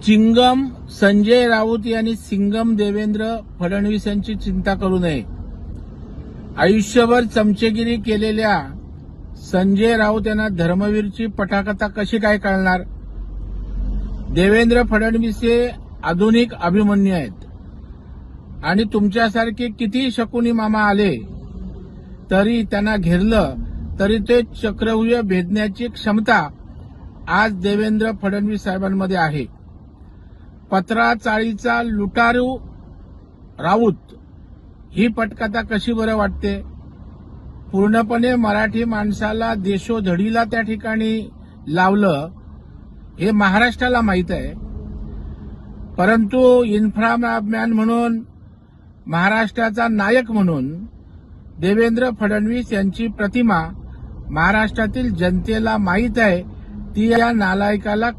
Chewing gum Sanjay Raut यांनी सिंगम देवेंद्र फडणवीस यांची चिंता करू नये. आयुष्यभर चमचेगिरी केलेल्या संजय राऊत यांना धर्मवीरची पटाकथा कशी काय कळणार. देवेंद्र फडणवीस हे आधुनिक अभिमन्यू आहेत आणि तुमच्यासारखे किती शकुनी मामा आले तरी त्यांना घेरलं तरी ते चक्रव्यूह भेदण्याची क्षमता आज देवेंद्र फडणवीस साहेबांमध्ये आहे. पत्रा चाळीचा लुटारू राऊत ही पटकथा कशी बरं वाटते. पूर्णपणे मराठी माणसाला देशोधडीला त्या ठिकाणी लावलं हे महाराष्ट्राला माहीत आहे. परंतु इन्फ्रामॅन म्हणून महाराष्ट्राचा नायक म्हणून देवेंद्र फडणवीस यांची प्रतिमा महाराष्ट्रातील जनतेला माहीत आहे. ती या नालायकाला